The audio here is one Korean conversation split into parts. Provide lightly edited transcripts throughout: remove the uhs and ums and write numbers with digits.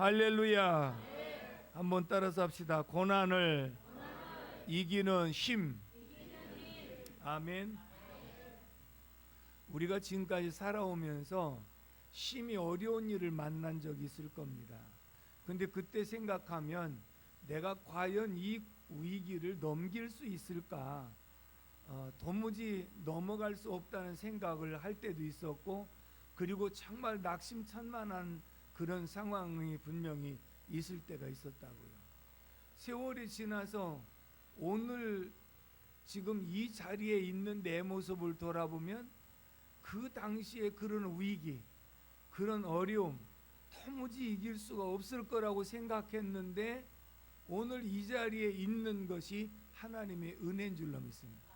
할렐루야. 한번 따라서 합시다. 고난을 이기는 힘. 아멘. 우리가 지금까지 살아오면서 심히 어려운 일을 만난 적이 있을 겁니다. 근데 그때 생각하면 내가 과연 이 위기를 넘길 수 있을까? 도무지 넘어갈 수 없다는 생각을 할 때도 있었고, 그리고 정말 낙심천만한 그런 상황이 분명히 있을 때가 있었다고요. 세월이 지나서 오늘 지금 이 자리에 있는 내 모습을 돌아보면 그 당시에 그런 위기, 그런 어려움 도무지 이길 수가 없을 거라고 생각했는데 오늘 이 자리에 있는 것이 하나님의 은혜인 줄로 믿습니다.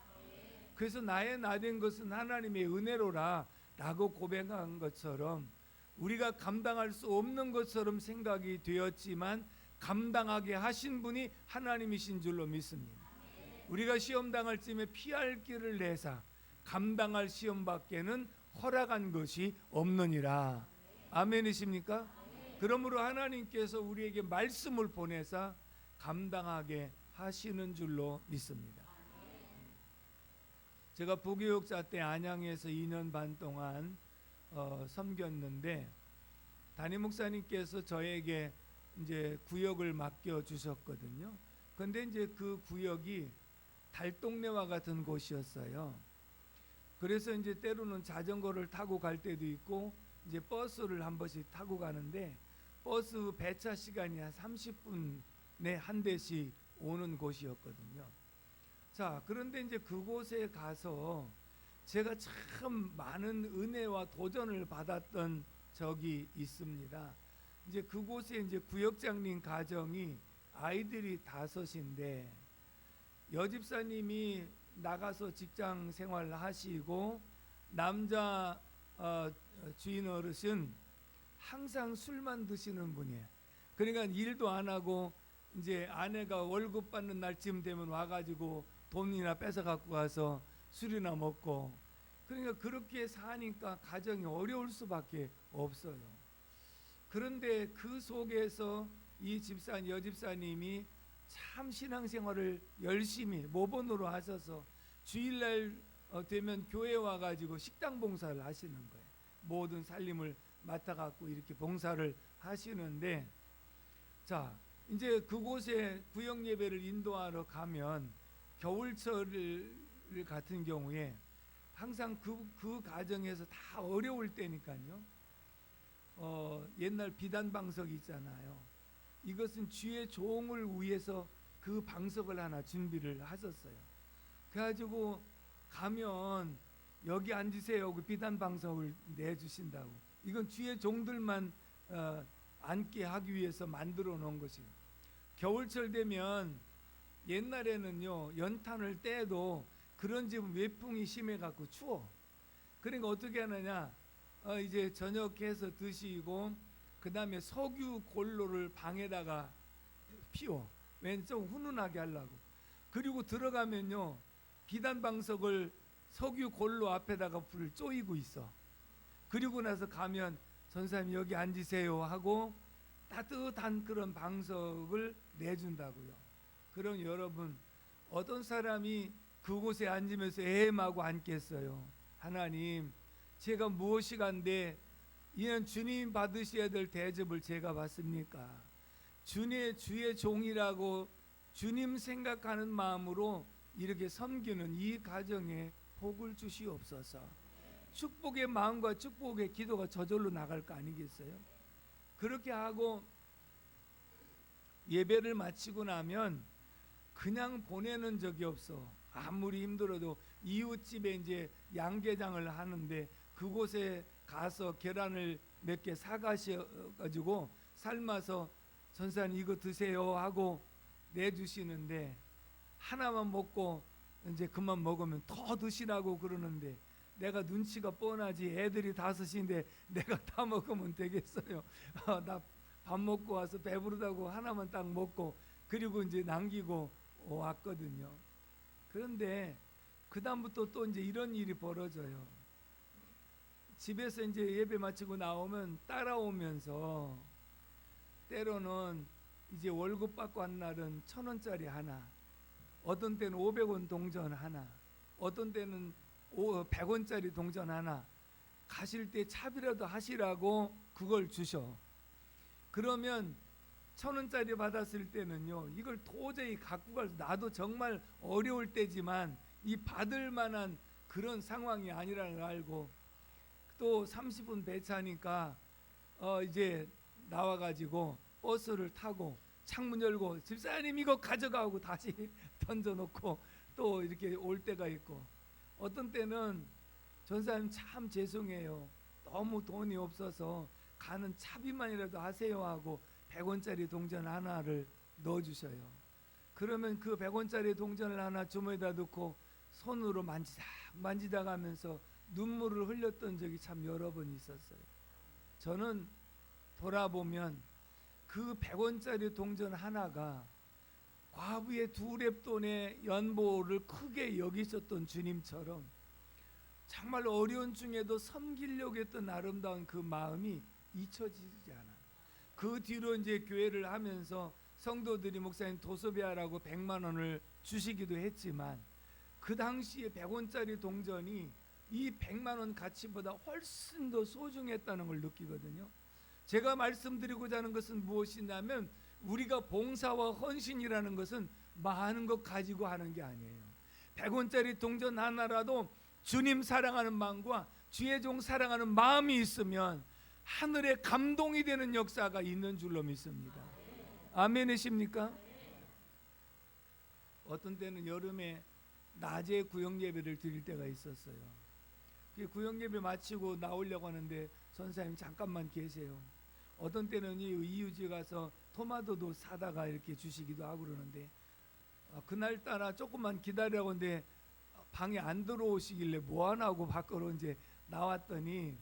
그래서 나의 나 된 것은 하나님의 은혜로라 라고 고백한 것처럼 우리가 감당할 수 없는 것처럼 생각이 되었지만 감당하게 하신 분이 하나님이신 줄로 믿습니다. 우리가 시험 당할 쯤에 피할 길을 내사 감당할 시험밖에는 허락한 것이 없느니라. 아멘이십니까? 그러므로 하나님께서 우리에게 말씀을 보내사 감당하게 하시는 줄로 믿습니다. 제가 부교육자 때 안양에서 2년 반 동안 섬겼는데 담임 목사님께서 저에게 이제 구역을 맡겨 주셨거든요. 근데 이제 그 구역이 달동네와 같은 곳이었어요. 그래서 이제 때로는 자전거를 타고 갈 때도 있고 이제 버스를 한 번씩 타고 가는데 버스 배차 시간이 한 30분에 한 대씩 오는 곳이었거든요. 자, 그런데 이제 그곳에 가서 제가 참 많은 은혜와 도전을 받았던 적이 있습니다. 이제 그곳에 이제 구역장님 가정이 아이들이 5인데 여집사님이 나가서 직장 생활을 하시고 남자 주인 어르신 항상 술만 드시는 분이에요. 그러니까 일도 안 하고 이제 아내가 월급 받는 날쯤 되면 와가지고 돈이나 뺏어 갖고 가서 술이나 먹고, 그러니까 그렇게 사니까 가정이 어려울 수밖에 없어요. 그런데 그 속에서 이 여집사님이 참 신앙생활을 열심히 모범으로 하셔서 주일날 되면 교회 와가지고 식당 봉사를 하시는 거예요. 모든 살림을 맡아갖고 이렇게 봉사를 하시는데, 자, 이제 그곳에 구역 예배를 인도하러 가면 겨울철 같은 경우에 항상 그 가정에서 다 어려울 때니까요. 옛날 비단 방석이 있잖아요. 이것은 주의 종을 위해서 그 방석을 하나 준비를 하셨어요. 그래가지고 가면 여기 앉으세요. 그 비단 방석을 내주신다고. 이건 주의 종들만 앉게 하기 위해서 만들어 놓은 것이에요. 겨울철 되면 옛날에는요 연탄을 떼도 그런 집은 외풍이 심해갖고 추워. 그러니까 어떻게 하느냐, 이제 저녁해서 드시고 그 다음에 석유 골로를 방에다가 피워. 좀 훈훈하게 하려고. 그리고 들어가면요 비단 방석을 석유 골로 앞에다가 불을 쪼이고 있어. 그리고 나서 가면 전사님 여기 앉으세요 하고 따뜻한 그런 방석을 내준다고요. 그럼 여러분, 어떤 사람이 그곳에 앉으면서 애엠하고 앉겠어요? 하나님, 제가 무엇이 간데 이는 주님 받으셔야 될 대접을 제가 받습니까? 주의 종이라고 주님 생각하는 마음으로 이렇게 섬기는 이 가정에 복을 주시옵소서. 축복의 마음과 축복의 기도가 저절로 나갈 거 아니겠어요? 그렇게 하고 예배를 마치고 나면 그냥 보내는 적이 없어. 아무리 힘들어도 이웃집에 이제 양계장을 하는데 그곳에 가서 계란을 몇 개 사가셔가지고 삶아서 전사님 이거 드세요 하고 내주시는데 하나만 먹고 이제 그만 먹으면 더 드시라고 그러는데 내가 눈치가 뻔하지. 애들이 5인데 내가 다 먹으면 되겠어요. 나 밥 먹고 와서 배부르다고 하나만 딱 먹고 그리고 이제 남기고 왔거든요. 그런데 그 다음부터 또 이제 이런 일이 벌어져요. 집에서 이제 예배 마치고 나오면 따라오면서 때로는 이제 월급 받고 한 날은 1,000원짜리 하나, 어떤 때는 500원 동전 하나, 어떤 때는 100원짜리 동전 하나, 가실 때 차비라도 하시라고 그걸 주셔. 그러면 1,000원짜리 받았을 때는요, 이걸 도저히 갖고 갈 수, 나도 정말 어려울 때지만 이 받을 만한 그런 상황이 아니라는 걸 알고, 또 30분 배차니까 이제 나와가지고 버스를 타고 창문 열고 집사님 이거 가져가고 다시 던져놓고 또 이렇게 올 때가 있고, 어떤 때는 전사님 참 죄송해요, 너무 돈이 없어서 가는 차비만이라도 하세요 하고 100원짜리 동전 하나를 넣어주셔요. 그러면 그 100원짜리 동전을 하나 주머니에다 넣고 손으로 만지다 가면서 눈물을 흘렸던 적이 참 여러 번 있었어요. 저는 돌아보면 그 100원짜리 동전 하나가 과부의 2렙돈의 연보를 크게 여기셨던 주님처럼 정말 어려운 중에도 섬기려고 했던 아름다운 그 마음이 잊혀지지 않아. 그 뒤로 이제 교회를 하면서 성도들이 목사님 도서비하라고 100만 원을 주시기도 했지만, 그 당시에 100원짜리 동전이 이 100만 원 가치보다 훨씬 더 소중했다는 걸 느끼거든요. 제가 말씀드리고자 하는 것은 무엇이냐면, 우리가 봉사와 헌신이라는 것은 많은 것 가지고 하는 게 아니에요. 100원짜리 동전 하나라도 주님 사랑하는 마음과 주의 종 사랑하는 마음이 있으면 하늘의 감동이 되는 역사가 있는 줄로 믿습니다. 아멘이십니까? 어떤 때는 여름에 낮에 구역 예배를 드릴 때가 있었어요. 구역 예배 마치고 나오려고 하는데 전사님 잠깐만 계세요. 어떤 때는 이웃에 가서 토마토도 사다가 이렇게 주시기도 하고 그러는데, 그날따라 조금만 기다리라고 하는데 방에 안 들어오시길래 뭐하나 하고 밖으로 이제 나왔더니,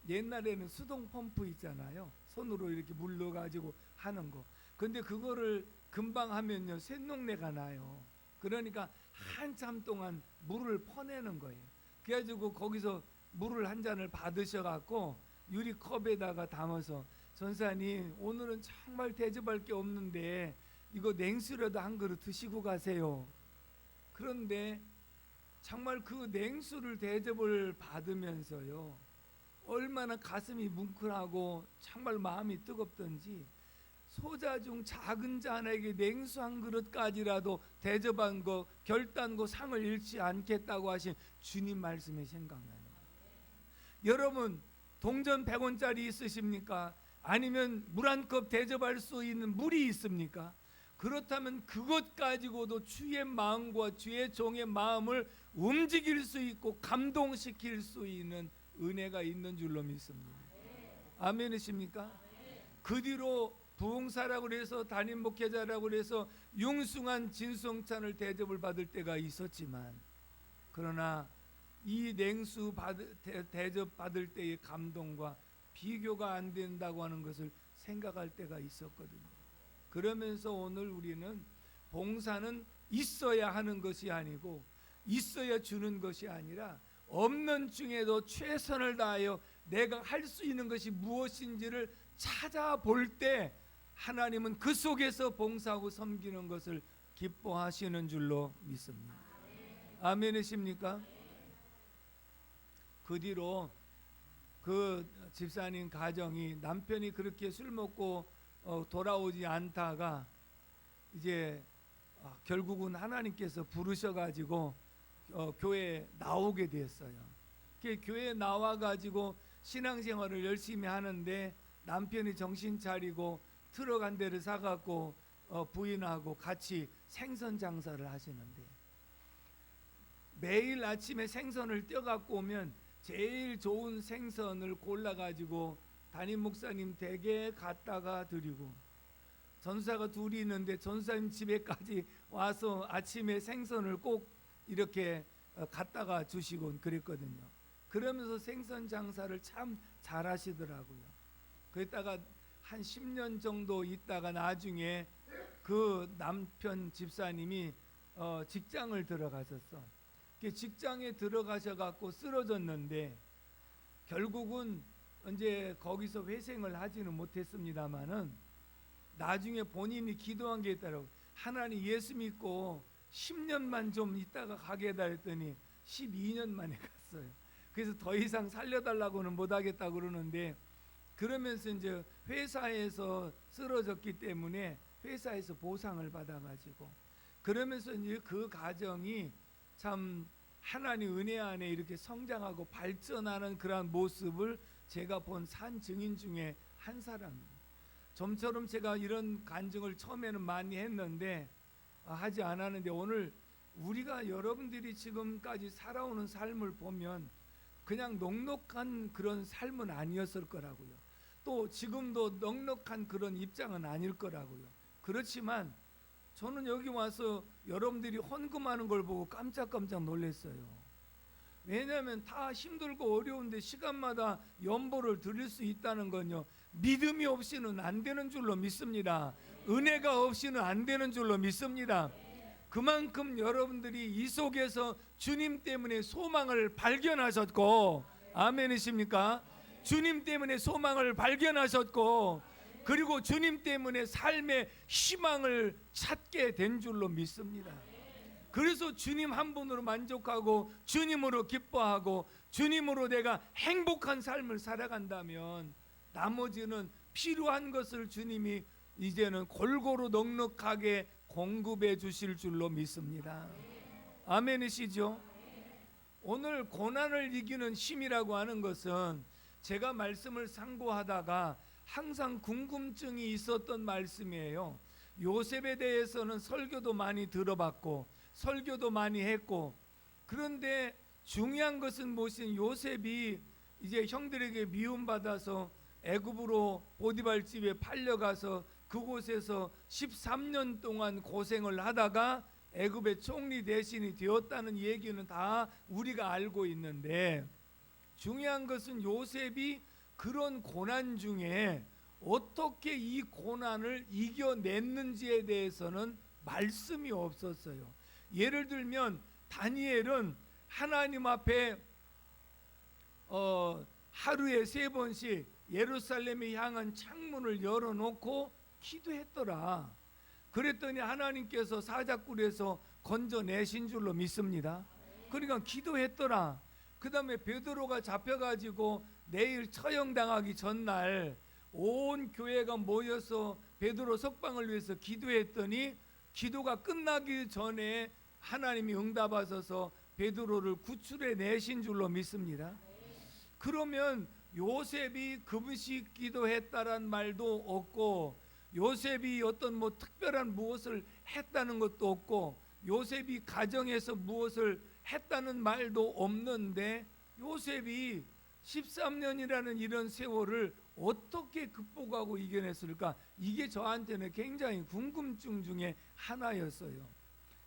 옛날에는 수동 펌프 있잖아요, 손으로 이렇게 물 넣어가지고 하는 거. 근데 그거를 금방 하면요 쇳놀래가 나요. 그러니까 한참 동안 물을 퍼내는 거예요. 그래가지고 거기서 물을 한 잔을 받으셔갖고 유리컵에다가 담아서, 전사님 오늘은 정말 대접할 게 없는데 이거 냉수라도 한 그릇 드시고 가세요. 그런데 정말 그 냉수를 대접을 받으면서요, 얼마나 가슴이 뭉클하고 정말 마음이 뜨겁던지, 소자 중 작은 자에게 냉수 한 그릇까지라도 대접한 거, 결단고 상을 잃지 않겠다고 하신 주님 말씀이 생각나는 거예요. 여러분 동전 100원짜리 있으십니까? 아니면 물 한 컵 대접할 수 있는 물이 있습니까? 그렇다면 그것 가지고도 주의 마음과 주의 종의 마음을 움직일 수 있고 감동시킬 수 있는 은혜가 있는 줄로 믿습니다. 아멘이십니까? 그 뒤로 부흥사라고 해서 담임 목회자라고 해서 융숭한 진성찬을 대접을 받을 때가 있었지만, 그러나 이 냉수 대접 받을 때의 감동과 비교가 안 된다고 하는 것을 생각할 때가 있었거든요. 그러면서 오늘 우리는 봉사는 있어야 하는 것이 아니고 있어야 주는 것이 아니라 없는 중에도 최선을 다하여 내가 할 수 있는 것이 무엇인지를 찾아볼 때 하나님은 그 속에서 봉사하고 섬기는 것을 기뻐하시는 줄로 믿습니다. 아멘이십니까? 그 뒤로 그 집사님 가정이 남편이 그렇게 술 먹고 돌아오지 않다가 이제 결국은 하나님께서 부르셔가지고 교회에 나오게 됐어요. 교회에 나와가지고 신앙생활을 열심히 하는데 남편이 정신 차리고 트럭 한 대를 사갖고 부인하고 같이 생선 장사를 하시는데, 매일 아침에 생선을 떼어갖고 오면 제일 좋은 생선을 골라가지고 담임 목사님 댁에 갖다가 드리고, 전사가 둘이 있는데 전사님 집에까지 와서 아침에 생선을 꼭 이렇게 갖다가 주시곤 그랬거든요. 그러면서 생선 장사를 참 잘하시더라고요. 그랬다가 한 10년 정도 있다가 나중에 그 남편 집사님이 직장을 들어가셨어. 직장에 들어가셔갖고 쓰러졌는데 결국은 이제 거기서 회생을 하지는 못했습니다만은 나중에 본인이 기도한 게 있다라고. 하나님 예수 믿고 10년만 좀 있다가 가게 해달라 했더니 12년 만에 갔어요. 그래서 더 이상 살려달라고는 못하겠다고 그러는데, 그러면서 이제 회사에서 쓰러졌기 때문에 회사에서 보상을 받아가지고, 그러면서 이제 그 가정이 참 하나님 은혜 안에 이렇게 성장하고 발전하는 그러한 모습을 제가 본 산 증인 중에 한 사람입니다. 좀처럼 제가 이런 간증을 처음에는 많이 했는데 하지 않았는데, 오늘 우리가 여러분들이 지금까지 살아오는 삶을 보면 그냥 넉넉한 그런 삶은 아니었을 거라고요. 또 지금도 넉넉한 그런 입장은 아닐 거라고요. 그렇지만 저는 여기 와서 여러분들이 헌금하는 걸 보고 깜짝깜짝 놀랐어요. 왜냐하면 다 힘들고 어려운데 시간마다 연보를 드릴 수 있다는 건요, 믿음이 없이는 안 되는 줄로 믿습니다. 은혜가 없이는 안 되는 줄로 믿습니다. 그만큼 여러분들이 이 속에서 주님 때문에 소망을 발견하셨고, 아멘이십니까? 주님 때문에 소망을 발견하셨고, 그리고 주님 때문에 삶의 희망을 찾게 된 줄로 믿습니다. 그래서 주님 한 분으로 만족하고 주님으로 기뻐하고 주님으로 내가 행복한 삶을 살아간다면 나머지는 필요한 것을 주님이 이제는 골고루 넉넉하게 공급해 주실 줄로 믿습니다. 아멘이시죠? 오늘 고난을 이기는 힘이라고 하는 것은 제가 말씀을 상고하다가 항상 궁금증이 있었던 말씀이에요. 요셉에 대해서는 설교도 많이 들어봤고 설교도 많이 했고, 그런데 중요한 것은 무엇인, 요셉이 이제 형들에게 미움받아서 애굽으로 보디발 집에 팔려가서 그곳에서 13년 동안 고생을 하다가 애굽의 총리 대신이 되었다는 얘기는 다 우리가 알고 있는데, 중요한 것은 요셉이 그런 고난 중에 어떻게 이 고난을 이겨냈는지에 대해서는 말씀이 없었어요. 예를 들면 다니엘은 하나님 앞에 하루에 3번씩 예루살렘에 향한 창문을 열어놓고 기도했더라. 그랬더니 하나님께서 사자굴에서 건져내신 줄로 믿습니다. 그러니까 기도했더라. 그 다음에 베드로가 잡혀가지고 내일 처형당하기 전날 온 교회가 모여서 베드로 석방을 위해서 기도했더니 기도가 끝나기 전에 하나님이 응답하셔서 베드로를 구출해 내신 줄로 믿습니다. 그러면 요셉이 금식 기도했다란 말도 없고, 요셉이 어떤 특별한 무엇을 했다는 것도 없고, 요셉이 가정에서 무엇을 했다는 말도 없는데, 요셉이 13년이라는 이런 세월을 어떻게 극복하고 이겨냈을까? 이게 저한테는 굉장히 궁금증 중에 하나였어요.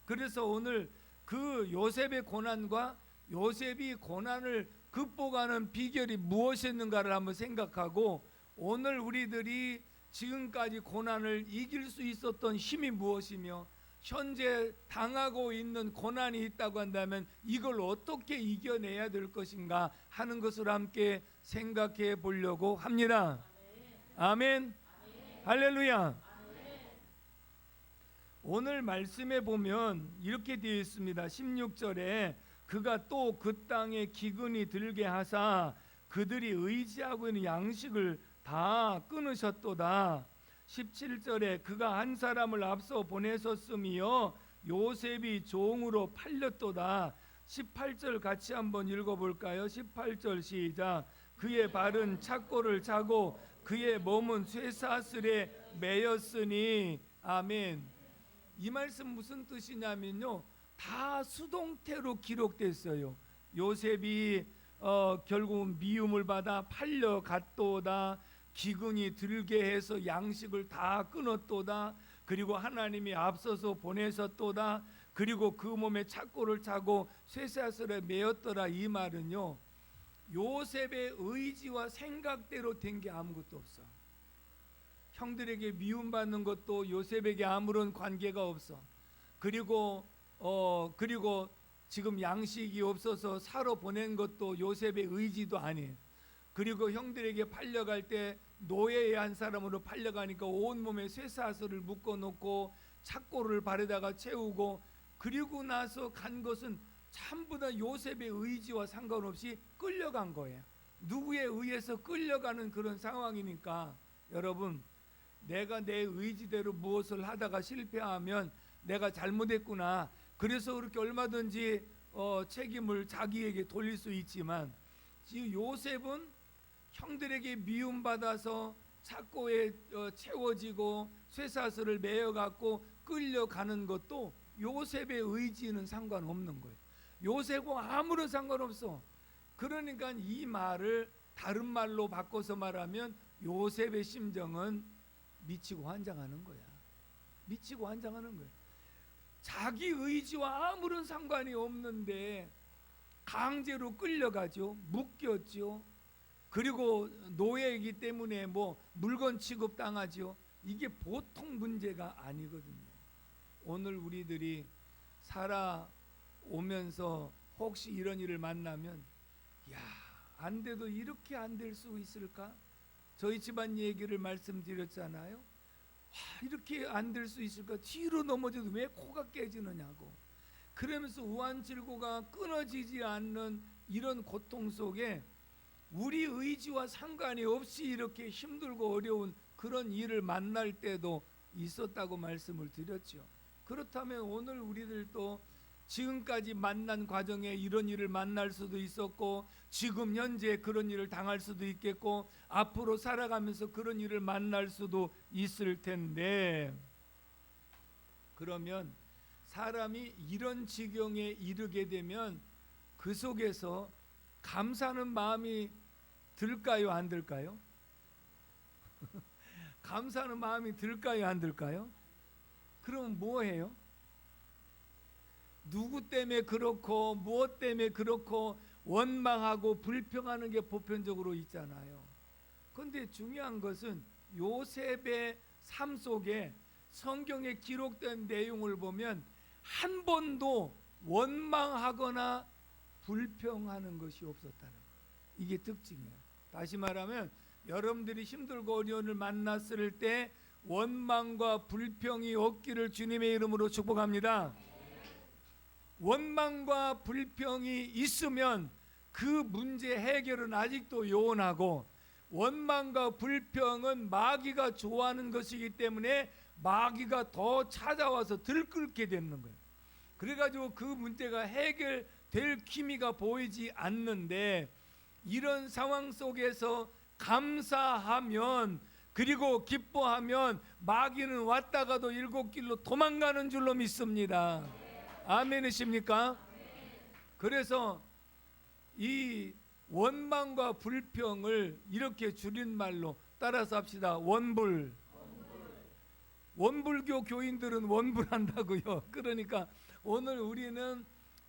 그래서 오늘 그 요셉의 고난과 요셉이 고난을 극복하는 비결이 무엇이었는가를 한번 생각하고, 오늘 우리들이 지금까지 고난을 이길 수 있었던 힘이 무엇이며 현재 당하고 있는 고난이 있다고 한다면 이걸 어떻게 이겨내야 될 것인가 하는 것을 함께 생각해 보려고 합니다. 아멘. 할렐루야. 오늘 말씀에 보면 이렇게 되어 있습니다. 16절에 그가 또 그 땅에 기근이 들게 하사 그들이 의지하고 있는 양식을 다 끊으셨도다. 17절에 그가 한 사람을 앞서 보내셨으며 요셉이 종으로 팔렸도다. 18절 같이 한번 읽어볼까요? 18절 시작. 그의 발은 착고를 차고 그의 몸은 쇠사슬에 매였으니. 아멘. 이 말씀 무슨 뜻이냐면요, 다 수동태로 기록됐어요. 요셉이 결국 미움을 받아 팔려갔도다. 기근이 들게 해서 양식을 다 끊었도다. 그리고 하나님이 앞서서 보내셨도다. 그리고 그 몸에 착고를 차고 쇠사슬에 매었더라. 이 말은요, 요셉의 의지와 생각대로 된 게 아무것도 없어. 형들에게 미움받는 것도 요셉에게 아무런 관계가 없어. 그리고 지금 양식이 없어서 사러 보낸 것도 요셉의 의지도 아니에요. 그리고 형들에게 팔려갈 때 노예의 한 사람으로 팔려가니까 온몸에 쇠사슬을 묶어놓고 착고를 발에다가 채우고, 그리고 나서 간 것은 전부 다 요셉의 의지와 상관없이 끌려간 거예요. 누구에 의해서 끌려가는 그런 상황이니까, 여러분, 내가 내 의지대로 무엇을 하다가 실패하면 내가 잘못했구나, 그래서 그렇게 얼마든지 책임을 자기에게 돌릴 수 있지만, 지금 요셉은 형들에게 미움받아서 착고에 채워지고 쇠사슬을 매어갖고 끌려가는 것도 요셉의 의지는 상관없는 거예요. 요셉과 아무런 상관없어. 그러니까 이 말을 다른 말로 바꿔서 말하면 요셉의 심정은 미치고 환장하는 거야. 미치고 환장하는 거야. 자기 의지와 아무런 상관이 없는데 강제로 끌려가죠. 묶였죠. 그리고 노예이기 때문에 뭐 물건 취급당하죠. 이게 보통 문제가 아니거든요. 오늘 우리들이 살아오면서 혹시 이런 일을 만나면, 야, 안 돼도 이렇게 안 될 수 있을까? 저희 집안 얘기를 말씀드렸잖아요. 이렇게 안 될 수 있을까? 뒤로 넘어져도 왜 코가 깨지느냐고. 그러면서 우환질고가 끊어지지 않는 이런 고통 속에 우리 의지와 상관이 없이 이렇게 힘들고 어려운 그런 일을 만날 때도 있었다고 말씀을 드렸죠. 그렇다면 오늘 우리들도 지금까지 만난 과정에 이런 일을 만날 수도 있었고, 지금 현재 그런 일을 당할 수도 있겠고, 앞으로 살아가면서 그런 일을 만날 수도 있을 텐데, 그러면 사람이 이런 지경에 이르게 되면 그 속에서 감사하는 마음이 들까요, 안 들까요? 감사하는 마음이 들까요, 안 들까요? 그럼 뭐 해요? 누구 때문에 그렇고 무엇 때문에 그렇고 원망하고 불평하는 게 보편적으로 있잖아요. 그런데 중요한 것은 요셉의 삶 속에 성경에 기록된 내용을 보면 한 번도 원망하거나 불평하는 것이 없었다는 거예요. 이게 특징이에요. 다시 말하면 여러분들이 힘들고 어려운 일을 만났을 때 원망과 불평이 없기를 주님의 이름으로 축복합니다. 원망과 불평이 있으면 그 문제 해결은 아직도 요원하고, 원망과 불평은 마귀가 좋아하는 것이기 때문에 마귀가 더 찾아와서 들끓게 되는 거예요. 그래가지고 그 문제가 해결될 기미가 보이지 않는데, 이런 상황 속에서 감사하면, 그리고 기뻐하면 마귀는 왔다가도 일곱 길로 도망가는 줄로 믿습니다. 아멘이십니까? 그래서 이 원망과 불평을 이렇게 줄임말로 따라서 합시다. 원불. 원불교 교인들은 원불한다고요. 그러니까 오늘 우리는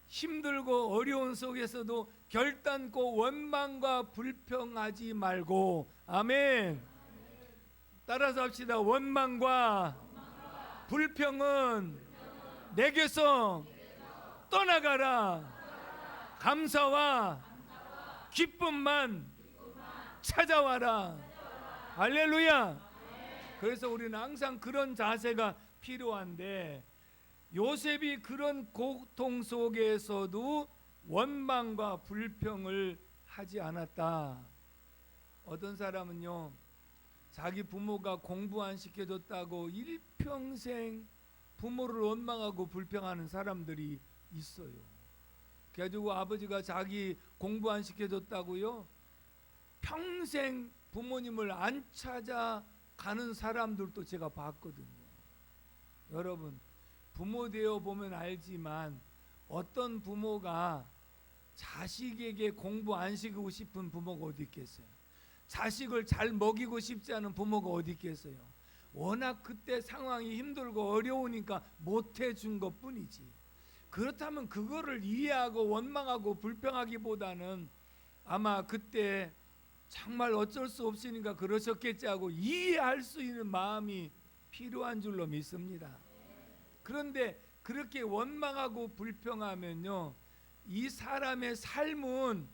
힘들고 어려운 속에서도 결단코 원망과 불평하지 말고, 아멘. 따라서 합시다. 원망과 불평은 내게서 떠나가라. 감사와 기쁨만 찾아와라. 할렐루야. 그래서 우리는 항상 그런 자세가 필요한데, 요셉이 그런 고통 속에서도 원망과 불평을 하지 않았다. 어떤 사람은요, 자기 부모가 공부 안 시켜줬다고 일평생 부모를 원망하고 불평하는 사람들이 있어요. 그래가지고 아버지가 자기 공부 안 시켜줬다고요, 평생 부모님을 안 찾아가는 사람들도 제가 봤거든요. 여러분, 부모 되어 보면 알지만 어떤 부모가 자식에게 공부 안 시키고 싶은 부모가 어디 있겠어요? 자식을 잘 먹이고 싶지 않은 부모가 어디 있겠어요? 워낙 그때 상황이 힘들고 어려우니까 못 해준 것뿐이지. 그렇다면 그거를 이해하고 원망하고 불평하기보다는 아마 그때 정말 어쩔 수 없으니까 그러셨겠지 하고 이해할 수 있는 마음이 필요한 줄로 믿습니다. 그런데 그렇게 원망하고 불평하면요, 이 사람의 삶은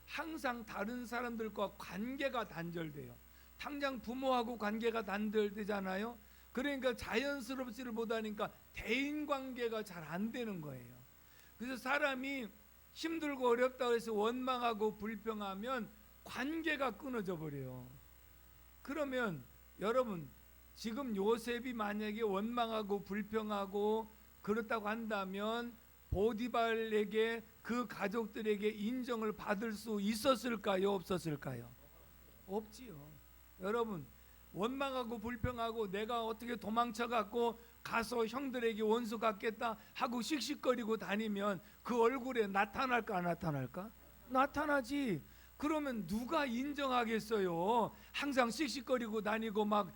항상 다른 사람들과 관계가 단절돼요. 당장 부모하고 관계가 단절되잖아요. 그러니까 자연스럽지를 못하니까 대인관계가 잘 안 되는 거예요. 그래서 사람이 힘들고 어렵다고 해서 원망하고 불평하면 관계가 끊어져 버려요. 그러면 여러분, 지금 요셉이 만약에 원망하고 불평하고 그렇다고 한다면 보디발에게 그 가족들에게 인정을 받을 수 있었을까요? 없었을까요? 없지요. 여러분, 원망하고 불평하고 내가 어떻게 도망쳐갖고 가서 형들에게 원수 갖겠다 하고 씩씩거리고 다니면 그 얼굴에 나타날까 안 나타날까? 나타나지. 그러면 누가 인정하겠어요? 항상 씩씩거리고 다니고 막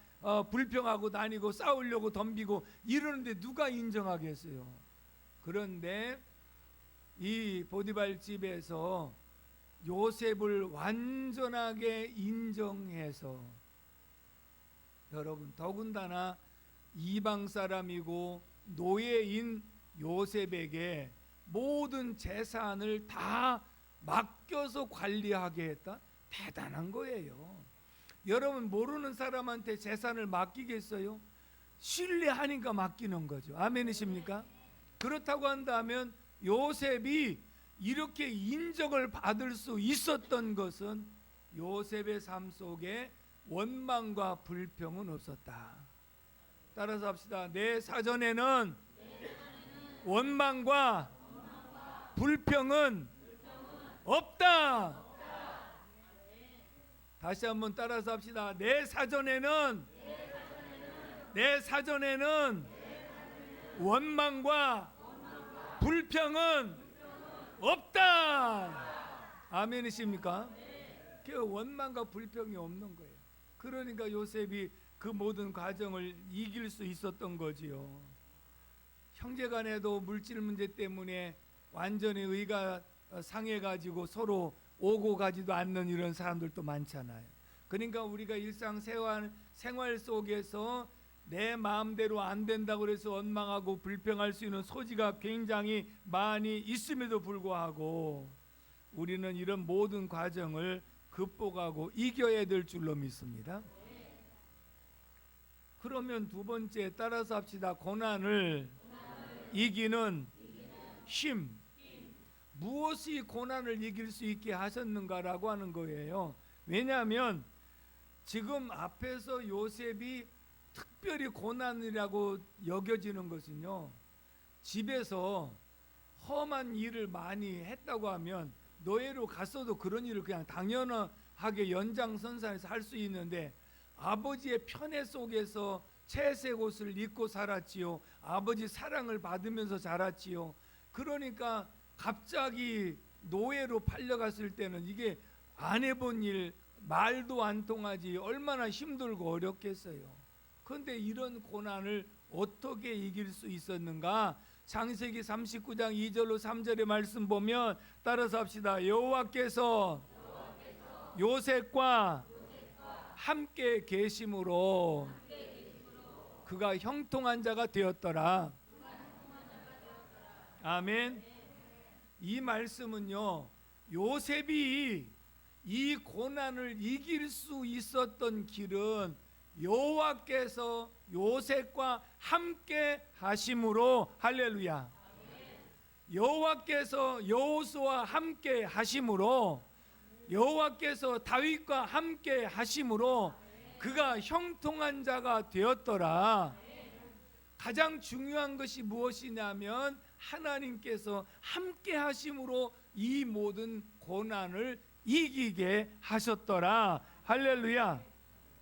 불평하고 다니고 싸우려고 덤비고 이러는데 누가 인정하겠어요? 그런데 이 보디발 집에서 요셉을 완전하게 인정해서, 여러분 더군다나 이방 사람이고 노예인 요셉에게 모든 재산을 다 맡겨서 관리하게 했다? 대단한 거예요. 여러분, 모르는 사람한테 재산을 맡기겠어요? 신뢰하니까 맡기는 거죠. 아멘이십니까? 그렇다고 한다면 요셉이 이렇게 인정을 받을 수 있었던 것은 요셉의 삶 속에 원망과 불평은 없었다. 따라서 합시다. 내 사전에는 원망과 불평은 없다. 다시 한번 따라서 합시다. 내 사전에는 원망과 불평은 없다. 아멘이십니까? 그 원망과 불평이 없는 거예요. 그러니까 요셉이 그 모든 과정을 이길 수 있었던 거지요. 형제간에도 물질 문제 때문에 완전히 의가 상해가지고 서로 오고 가지도 않는 이런 사람들도 많잖아요. 그러니까 우리가 일상생활 속에서 내 마음대로 안 된다고 해서 원망하고 불평할 수 있는 소지가 굉장히 많이 있음에도 불구하고 우리는 이런 모든 과정을 극복하고 이겨야 될 줄로 믿습니다. 그러면 두 번째, 따라서 합시다. 고난을 이기는 힘. 무엇이 고난을 이길 수 있게 하셨는가라고 하는 거예요. 왜냐하면 지금 앞에서 요셉이 특별히 고난이라고 여겨지는 것은요, 집에서 험한 일을 많이 했다고 하면 노예로 갔어도 그런 일을 그냥 당연하게 연장선상에서 할 수 있는데, 아버지의 편애 속에서 채색 옷을 입고 살았지요. 아버지 사랑을 받으면서 자랐지요. 그러니까 갑자기 노예로 팔려갔을 때는 이게 안 해본 일, 말도 안 통하지 얼마나 힘들고 어렵겠어요. 그런데 이런 고난을 어떻게 이길 수 있었는가? 창세기 39장 2절로 3절의 말씀 보면 따라서 합시다. 여호와께서 요셉과 함께 계심으로 그가 형통한 자가 되었더라. 아멘. 이 말씀은요, 요셉이 이 고난을 이길 수 있었던 길은 여호와께서 요셉과 함께 하심으로, 할렐루야. 여호와께서 여호수아와 함께 하심으로, 여호와께서 다윗과 함께 하심으로 그가 형통한 자가 되었더라. 가장 중요한 것이 무엇이냐면 하나님께서 함께 하심으로 이 모든 고난을 이기게 하셨더라. 할렐루야.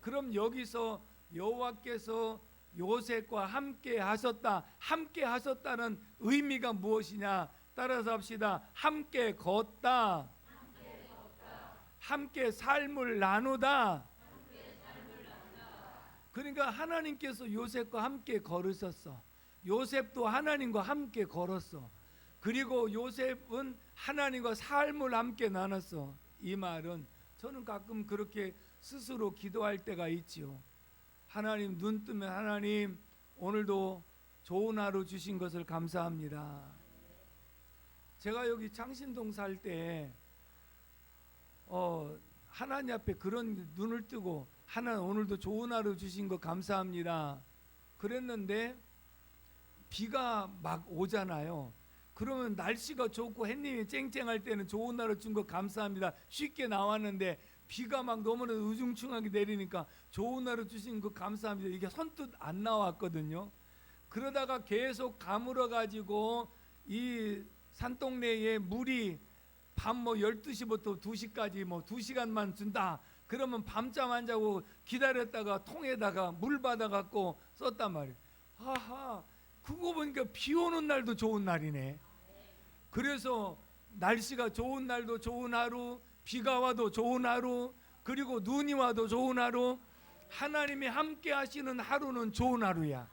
그럼 여기서 여호와께서 요셉과 함께 하셨다, 함께 하셨다는 의미가 무엇이냐? 따라서 합시다. 함께 걷다, 함께 삶을 나누다. 그러니까 하나님께서 요셉과 함께 걸으셨어. 요셉도 하나님과 함께 걸었어. 그리고 요셉은 하나님과 삶을 함께 나눴어. 이 말은 저는 가끔 그렇게 스스로 기도할 때가 있지요. 하나님, 눈 뜨면 하나님 오늘도 좋은 하루 주신 것을 감사합니다. 제가 여기 창신동 살 때 하나님 앞에 그런 눈을 뜨고 하나님 오늘도 좋은 하루 주신 거 감사합니다 그랬는데 비가 막 오잖아요. 그러면 날씨가 좋고 햇님이 쨍쨍할 때는 좋은 하루 준 거 감사합니다 쉽게 나왔는데 비가 막 너무나 우중충하게 내리니까 좋은 하루 주신 거 감사합니다 이게 선뜻 안 나왔거든요. 그러다가 계속 가물어 가지고 이 산동네에 물이 밤 12시부터 2시까지 2시간만 준다 그러면 밤잠 안 자고 기다렸다가 통에다가 물 받아 갖고 썼단 말이에요. 하하, 그거 보니까 비 오는 날도 좋은 날이네. 그래서 날씨가 좋은 날도 좋은 하루, 비가 와도 좋은 하루, 그리고 눈이 와도 좋은 하루, 하나님이 함께 하시는 하루는 좋은 하루야.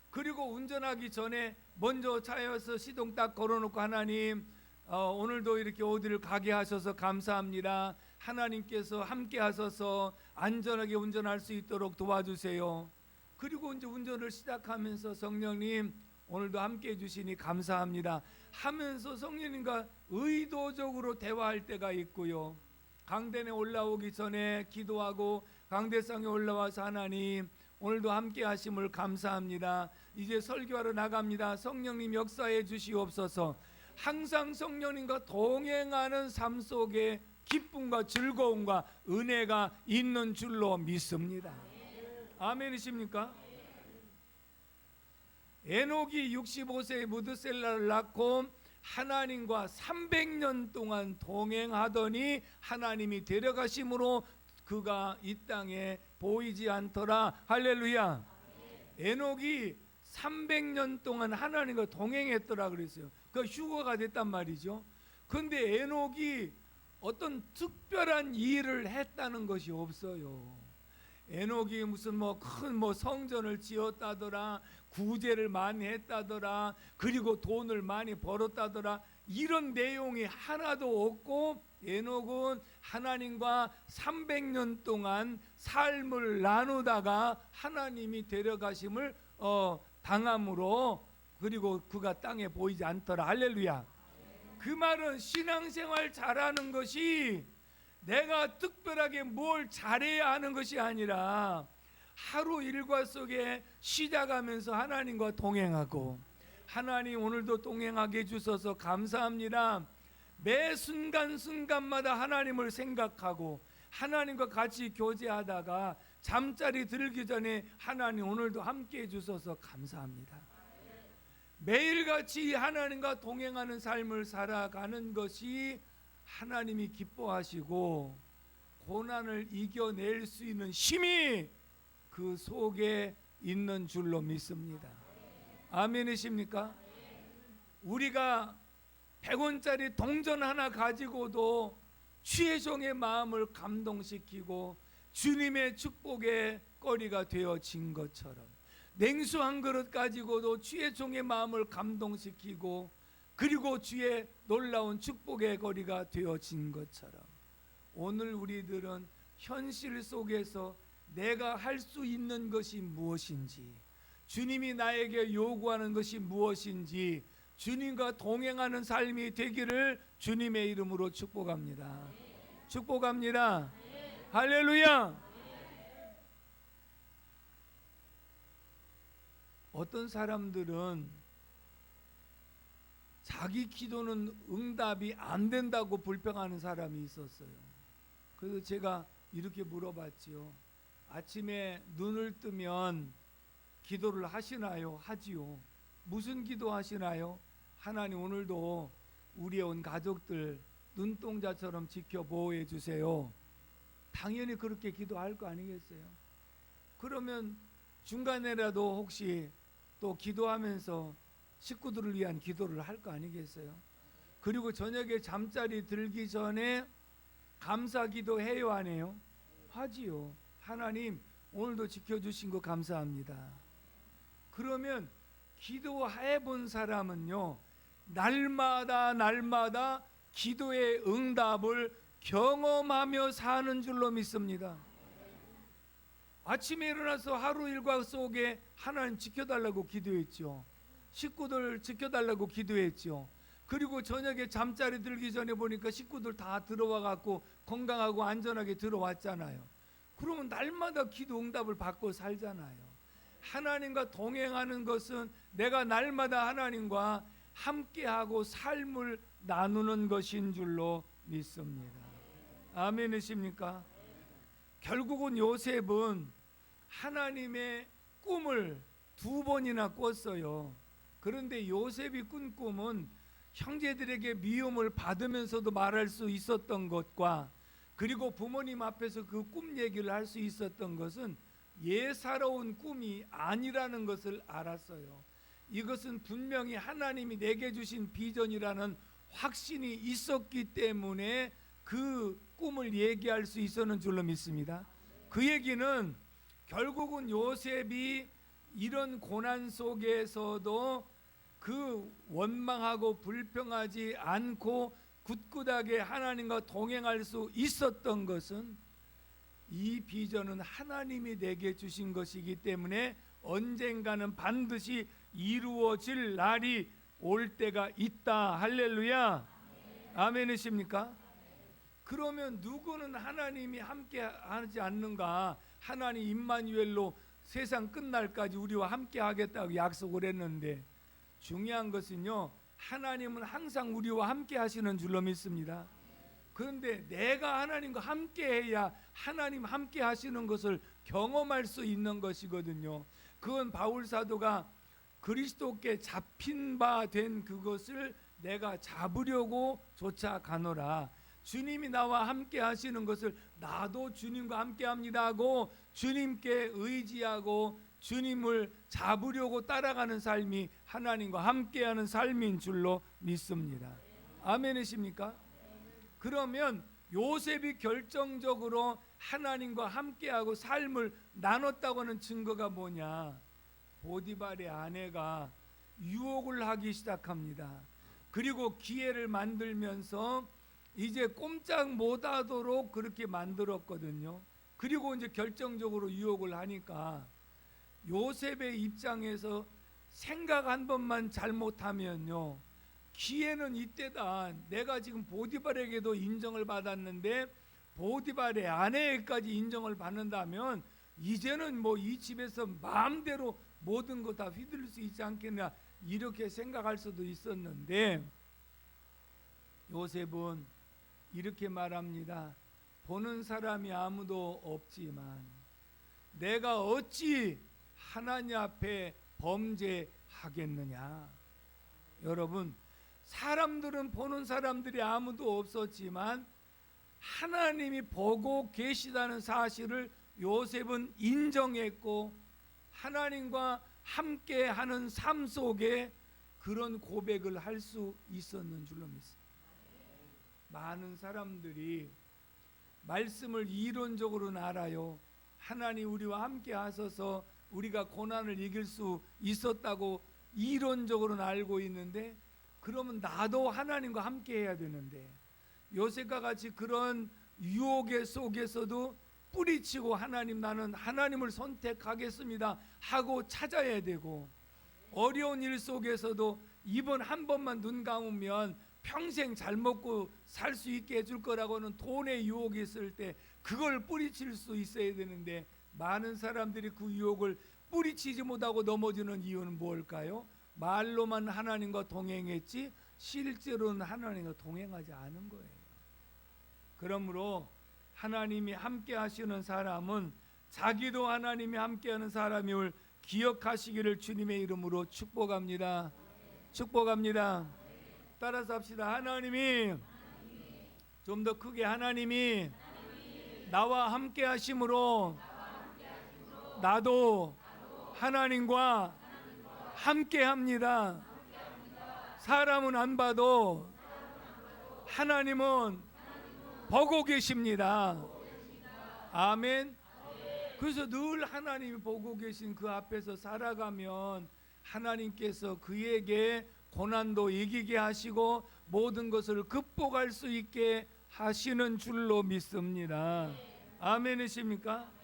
그리고 운전하기 전에 먼저 차에서 시동 딱 걸어놓고 하나님 오늘도 이렇게 어디를 가게 하셔서 감사합니다. 하나님께서 함께 하셔서 안전하게 운전할 수 있도록 도와주세요. 그리고 이제 운전을 시작하면서 성령님 오늘도 함께 해주시니 감사합니다 하면서 성령님과 의도적으로 대화할 때가 있고요. 강단에 올라오기 전에 기도하고 강대상에 올라와서 하나님 오늘도 함께 하심을 감사합니다. 이제 설교하러 나갑니다. 성령님 역사해 주시옵소서. 항상 성령님과 동행하는 삶 속에 기쁨과 즐거움과 은혜가 있는 줄로 믿습니다. 아멘이십니까? 에녹이 65세에 무드셀라를 낳고 하나님과 300년 동안 동행하더니 하나님이 데려가심으로 그가 이 땅에 보이지 않더라. 할렐루야. 에녹이 300년 동안 하나님과 동행했더라 그랬어요. 그 휴거가 됐단 말이죠. 근데 에녹이 어떤 특별한 일을 했다는 것이 없어요. 에녹이 무슨 큰 성전을 지었다더라, 구제를 많이 했다더라, 그리고 돈을 많이 벌었다더라, 이런 내용이 하나도 없고 에녹은 하나님과 300년 동안 삶을 나누다가 하나님이 데려가심을 당함으로 그리고 그가 땅에 보이지 않더라. 할렐루야. 그 말은 신앙생활 잘하는 것이 내가 특별하게 뭘 잘해야 하는 것이 아니라 하루 일과 속에 시작하면서 하나님과 동행하고 하나님 오늘도 동행하게 해주셔서 감사합니다. 매 순간순간마다 하나님을 생각하고 하나님과 같이 교제하다가 잠자리 들기 전에 하나님 오늘도 함께 해주셔서 감사합니다. 매일같이 하나님과 동행하는 삶을 살아가는 것이 하나님이 기뻐하시고 고난을 이겨낼 수 있는 힘이 그 속에 있는 줄로 믿습니다. 아멘이십니까? 우리가 100원짜리 동전 하나 가지고도 취해종의 마음을 감동시키고 주님의 축복의 거리가 되어진 것처럼 냉수 한 그릇 가지고도 취해종의 마음을 감동시키고 그리고 주의 놀라운 축복의 거리가 되어진 것처럼 오늘 우리들은 현실 속에서 내가 할 수 있는 것이 무엇인지, 주님이 나에게 요구하는 것이 무엇인지 주님과 동행하는 삶이 되기를 주님의 이름으로 축복합니다. 축복합니다. 할렐루야. 어떤 사람들은 자기 기도는 응답이 안 된다고 불평하는 사람이 있었어요. 그래서 제가 이렇게 물어봤지요. 아침에 눈을 뜨면 기도를 하시나요? 하지요. 무슨 기도 하시나요? 하나님 오늘도 우리의 온 가족들 눈동자처럼 지켜 보호해 주세요. 당연히 그렇게 기도할 거 아니겠어요? 그러면 중간에라도 혹시 또 기도하면서 식구들을 위한 기도를 할 거 아니겠어요? 그리고 저녁에 잠자리 들기 전에 감사 기도 해요, 안 해요? 하지요. 하나님 오늘도 지켜주신 거 감사합니다. 그러면 기도해 본 사람은요 날마다 기도의 응답을 경험하며 사는 줄로 믿습니다. 아침에 일어나서 하루 일과 속에 하나님 지켜달라고 기도했죠. 식구들 지켜달라고 기도했죠. 그리고 저녁에 잠자리 들기 전에 보니까 식구들 다 들어와 갖고 건강하고 안전하게 들어왔잖아요. 그러면 날마다 기도 응답을 받고 살잖아요. 하나님과 동행하는 것은 내가 날마다 하나님과 함께하고 삶을 나누는 것인 줄로 믿습니다. 아멘이십니까? 결국은 요셉은 하나님의 꿈을 2번이나 꿨어요. 그런데 요셉이 꾼 꿈은 형제들에게 미움을 받으면서도 말할 수 있었던 것과, 그리고 부모님 앞에서 그 꿈 얘기를 할 수 있었던 것은 예사로운 꿈이 아니라는 것을 알았어요. 이것은 분명히 하나님이 내게 주신 비전이라는 확신이 있었기 때문에 그 꿈을 얘기할 수 있었는 줄로 믿습니다. 그 얘기는 결국은 요셉이 이런 고난 속에서도 그 원망하고 불평하지 않고 굳굳하게 하나님과 동행할 수 있었던 것은 이 비전은 하나님이 내게 주신 것이기 때문에 언젠가는 반드시 이루어질 날이 올 때가 있다. 할렐루야. 아멘이십니까? 그러면 누구는 하나님이 함께 하지 않는가? 하나님 임마누엘로 세상 끝날까지 우리와 함께 하겠다고 약속을 했는데, 중요한 것은요, 하나님은 항상 우리와 함께 하시는 줄로 믿습니다. 그런데 내가 하나님과 함께 해야 하나님 함께 하시는 것을 경험할 수 있는 것이거든요. 그건 바울 사도가 그리스도께 잡힌 바 된 그것을 내가 잡으려고 쫓아가노라. 주님이 나와 함께 하시는 것을 나도 주님과 함께 합니다 하고 주님께 의지하고 주님을 잡으려고 따라가는 삶이 하나님과 함께하는 삶인 줄로 믿습니다. 아멘이십니까? 그러면 요셉이 결정적으로 하나님과 함께하고 삶을 나눴다고 하는 증거가 뭐냐? 보디발의 아내가 유혹을 하기 시작합니다. 그리고 기회를 만들면서 이제 꼼짝 못하도록 그렇게 만들었거든요. 그리고 이제 결정적으로 유혹을 하니까 요셉의 입장에서 생각 한 번만 잘못하면요, 기회는 이때다. 내가 지금 보디발에게도 인정을 받았는데 보디발의 아내에게까지 인정을 받는다면 이제는 뭐 이 집에서 마음대로 모든 거 다 휘둘릴 수 있지 않겠냐, 이렇게 생각할 수도 있었는데 요셉은 이렇게 말합니다. 보는 사람이 아무도 없지만 내가 어찌 하나님 앞에 범죄하겠느냐. 여러분, 사람들은 보는 사람들이 아무도 없었지만 하나님이 보고 계시다는 사실을 요셉은 인정했고 하나님과 함께하는 삶 속에 그런 고백을 할 수 있었는 줄로 믿습니다. 많은 사람들이 말씀을 이론적으로는 알아요. 하나님 우리와 함께 하셔서 우리가 고난을 이길 수 있었다고 이론적으로는 알고 있는데, 그러면 나도 하나님과 함께 해야 되는데, 요셉과 같이 그런 유혹의 속에서도 뿌리치고 하나님, 나는 하나님을 선택하겠습니다 하고 찾아야 되고, 어려운 일 속에서도 이번 한 번만 눈 감으면 평생 잘 먹고 살 수 있게 해줄 거라고는 돈의 유혹이 있을 때 그걸 뿌리칠 수 있어야 되는데, 많은 사람들이 그 유혹을 뿌리치지 못하고 넘어지는 이유는 뭘까요? 말로만 하나님과 동행했지 실제로는 하나님과 동행하지 않은 거예요. 그러므로 하나님이 함께 하시는 사람은 자기도 하나님이 함께하는 사람임을 기억하시기를 주님의 이름으로 축복합니다. 축복합니다. 따라서 합시다. 하나님이, 좀 더 크게, 하나님이 나와 함께 하심으로 나도 하나님과 함께 합니다. 사람은 안 봐도 하나님은 보고 계십니다. 아멘. 그래서 늘 하나님이 보고 계신 그 앞에서 살아가면 하나님께서 그에게 고난도 이기게 하시고 모든 것을 극복할 수 있게 하시는 줄로 믿습니다. 아멘이십니까?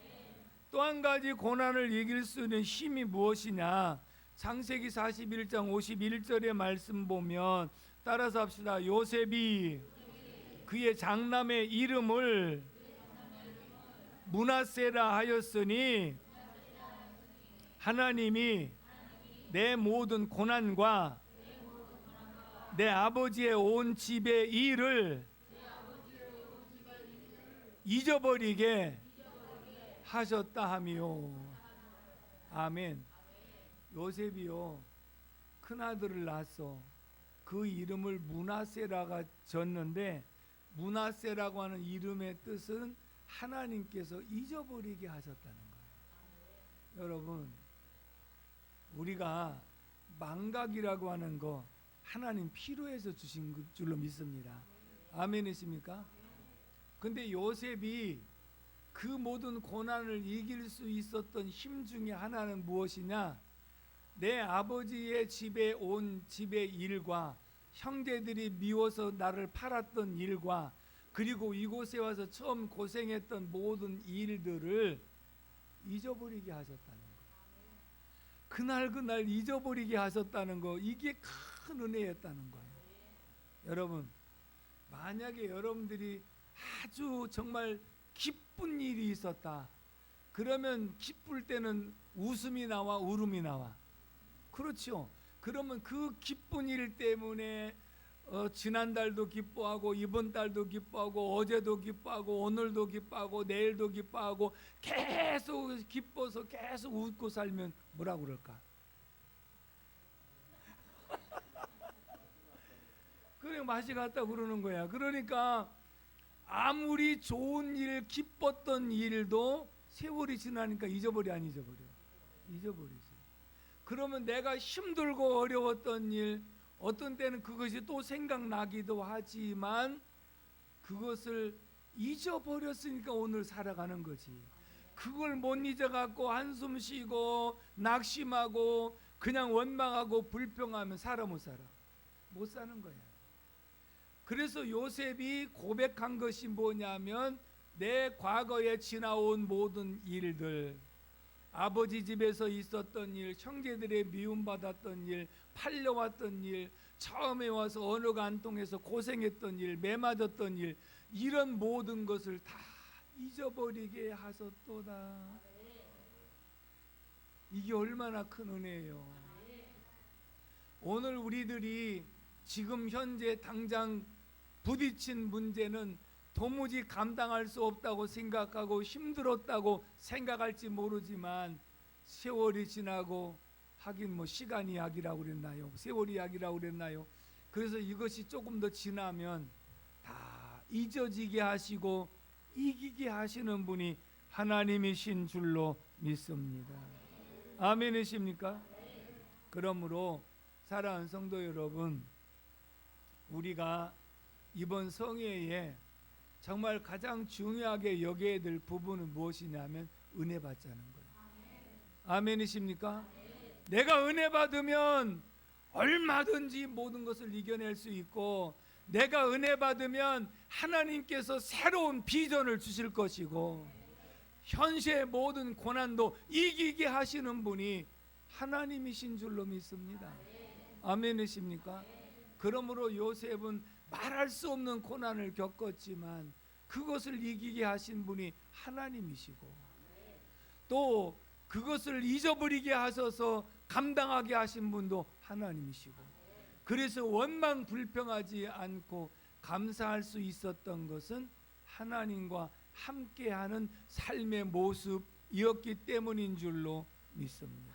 또 한 가지 고난을 이길 수 있는 힘이 무엇이냐? 창세기 41장 51절의 말씀 보면 따라서 합시다. 요셉이 그의 장남의 이름을 므낫세라 하였으니 하나님이 내 모든 고난과 내 아버지의 온 집의 일을 잊어버리게 하셨다 하며. 아멘. 요셉이요 큰아들을 낳았어. 그 이름을 므낫세라가 졌는데, 므낫세라고 하는 이름의 뜻은 하나님께서 잊어버리게 하셨다는 거예요. 여러분, 우리가 망각이라고 하는 거 하나님 필요해서 주신 줄로 믿습니다. 아멘이십니까? 근데 요셉이 그 모든 고난을 이길 수 있었던 힘 중에 하나는 무엇이냐? 내 아버지의 집에 온 집의 일과 형제들이 미워서 나를 팔았던 일과 그리고 이곳에 와서 처음 고생했던 모든 일들을 잊어버리게 하셨다는 거예요. 그날 잊어버리게 하셨다는 거, 이게 큰 은혜였다는 거예요. 여러분, 만약에 여러분들이 아주 정말 기쁜 일이 있었다, 그러면 기쁠 때는 웃음이 나와 울음이 나와. 그렇죠. 그러면 그 기쁜 일 때문에 지난달도 기뻐하고 이번 달도 기뻐하고 어제도 기뻐하고 오늘도 기뻐하고 내일도 기뻐하고 계속 기뻐서 계속 웃고 살면 뭐라고 그럴까? 그래 맛이 갔다 그러는 거야. 그러니까 아무리 좋은 일, 기뻤던 일도 세월이 지나니까 잊어버려, 안 잊어버려? 잊어버리지. 그러면 내가 힘들고 어려웠던 일, 어떤 때는 그것이 또 생각나기도 하지만 그것을 잊어버렸으니까 오늘 살아가는 거지. 그걸 못 잊어갖고 한숨 쉬고 낙심하고 그냥 원망하고 불평하면 살아 못 살아? 못 사는 거야. 그래서 요셉이 고백한 것이 뭐냐면 내 과거에 지나온 모든 일들, 아버지 집에서 있었던 일, 형제들의 미움받았던 일, 팔려왔던 일, 처음에 와서 언어가 안 통해서 고생했던 일, 매맞았던 일, 이런 모든 것을 다 잊어버리게 하셨도다. 이게 얼마나 큰 은혜예요. 오늘 우리들이 지금 현재 당장 부딪힌 문제는 도무지 감당할 수 없다고 생각하고 힘들었다고 생각할지 모르지만 세월이 지나고, 하긴 뭐 시간이 약이라고 그랬나요? 세월이 약이라고 그랬나요? 그래서 이것이 조금 더 지나면 다 잊어지게 하시고 이기게 하시는 분이 하나님이신 줄로 믿습니다. 아멘이십니까? 그러므로 사랑하는 성도 여러분, 우리가 이번 성회에 정말 가장 중요하게 여겨야 될 부분은 무엇이냐면 은혜 받자는 거예요. 아멘이십니까? 내가 은혜 받으면 얼마든지 모든 것을 이겨낼 수 있고, 내가 은혜 받으면 하나님께서 새로운 비전을 주실 것이고, 현세의 모든 고난도 이기게 하시는 분이 하나님이신 줄로 믿습니다. 아멘이십니까? 그러므로 요셉은 말할 수 없는 고난을 겪었지만 그것을 이기게 하신 분이 하나님이시고, 또 그것을 잊어버리게 하셔서 감당하게 하신 분도 하나님이시고, 그래서 원망 불평하지 않고 감사할 수 있었던 것은 하나님과 함께하는 삶의 모습이었기 때문인 줄로 믿습니다.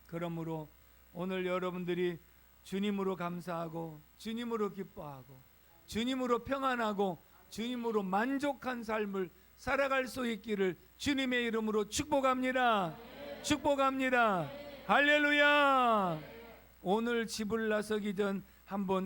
그러므로 오늘 여러분들이 주님으로 감사하고 주님으로 기뻐하고 주님으로 평안하고 주님으로 만족한 삶을 살아갈 수 있기를 주님의 이름으로 축복합니다. 축복합니다. 할렐루야. 오늘 집을 나서기 전 한번